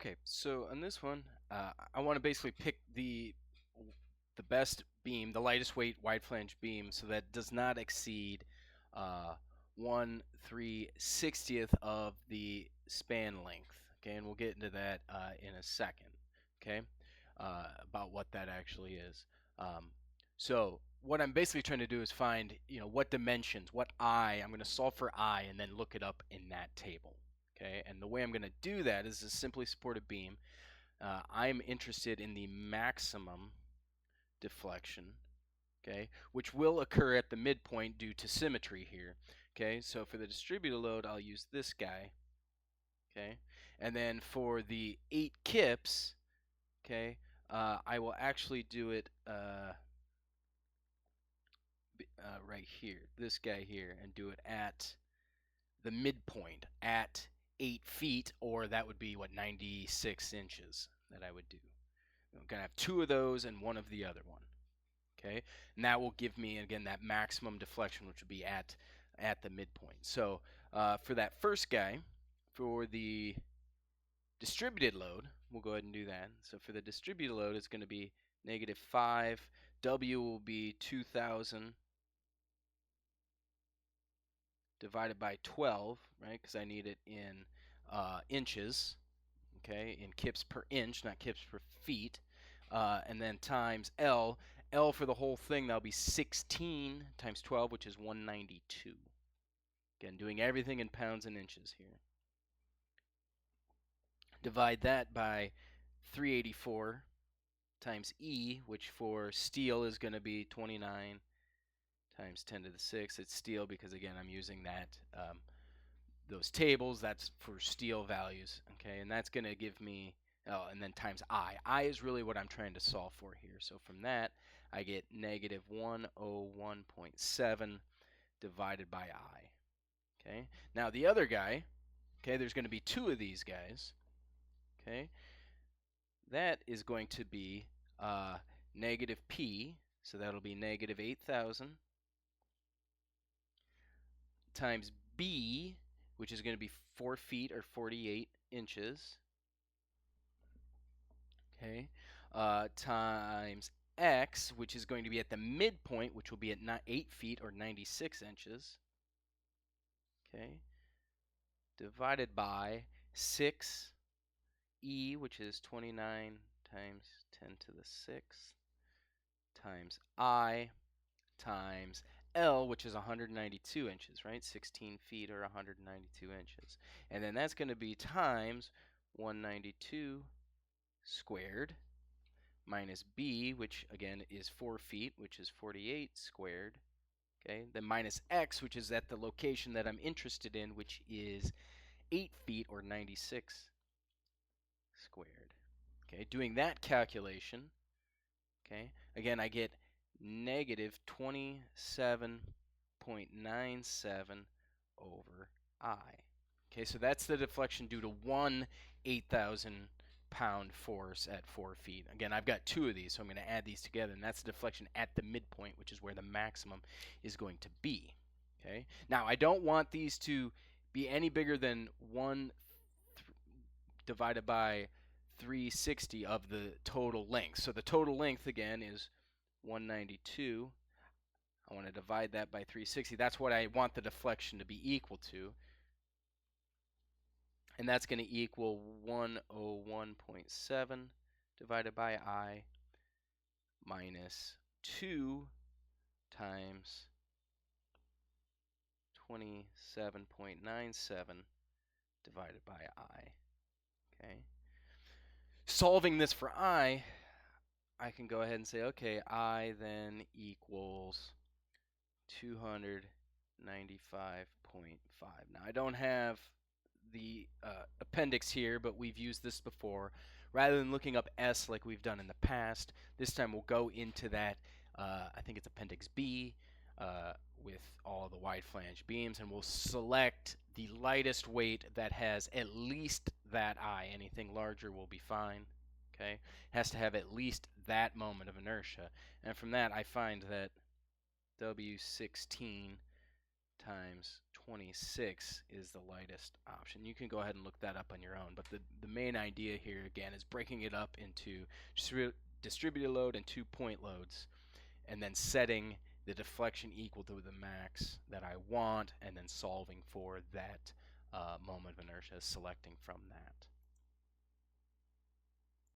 Okay, so on this one, I want to basically pick the best beam, the lightest weight wide flange beam, so that does not exceed 1/360th of the span length. Okay, and we'll get into that in a second. Okay, about what that actually is. So what I'm basically trying to do is find, what dimensions, what I. I'm going to solve for I, and then look it up in that table. Okay, and the way I'm going to do that is a simply supported beam. I'm interested in the maximum deflection, okay, which will occur at the midpoint due to symmetry here. Okay, so for the distributed load, I'll use this guy. Okay, and then for the 8 kips, okay, I will actually do it right here, this guy here, and do it at the midpoint at 8 feet, or that would be what, 96 inches that I would do. I'm going to have 2 of those and 1 of the other one. Okay, and that will give me again that maximum deflection, which would be at the midpoint. So for that first guy, for the distributed load, we'll go ahead and do that. So for the distributed load, it's going to be -5. W will be 2,000 divided by 12, right? Because I need it in inches, okay, in kips per inch, not kips per feet, and then times L. L for the whole thing, that'll be 16 times 12, which is 192. Again, doing everything in pounds and inches here. Divide that by 384 times E, which for steel is going to be 29 times 10 to the 6. It's steel because, again, I'm using that those tables. That's for steel values, okay, and that's going to give me, and then times I. I is really what I'm trying to solve for here. So from that, I get -101.7 divided by I. Okay, now the other guy, okay, there's going to be 2 of these guys. Okay, that is going to be negative P, so that'll be -8,000 times B, which is going to be 4 feet or 48 inches, okay, times X, which is going to be at the midpoint, which will be at 8 feet or 96 inches, okay, divided by 6 E, which is 29 times 10 to the 6th, times I, times L, which is 192 inches, right? 16 feet or 192 inches. And then that's going to be times 192 squared minus B, which again is 4 feet, which is 48 squared. Okay, then minus X, which is at the location that I'm interested in, which is 8 feet or 96 squared. Okay, doing that calculation, okay, again I get -27.97 over I. Okay, so that's the deflection due to one 8,000 pound force at 4 feet. Again, I've got 2 of these, so I'm going to add these together, and that's the deflection at the midpoint, which is where the maximum is going to be. Okay, now I don't want these to be any bigger than 1 divided by 360 of the total length. So the total length again is 192. I want to divide that by 360. That's what I want the deflection to be equal to. And that's going to equal 101.7 divided by I minus 2 times 27.97 divided by I. Okay. Solving this for I can go ahead and say, okay, I then equals 295.5. Now, I don't have the appendix here, but we've used this before. Rather than looking up S like we've done in the past, this time we'll go into that, I think it's appendix B, with all the wide flange beams, and we'll select the lightest weight that has at least that I. Anything larger will be fine. Okay, it has to have at least that moment of inertia, and from that I find that W16 times 26 is the lightest option. You can go ahead and look that up on your own, but the main idea here again is breaking it up into distributed load and 2-point loads, and then setting the deflection equal to the max that I want, and then solving for that moment of inertia, selecting from that.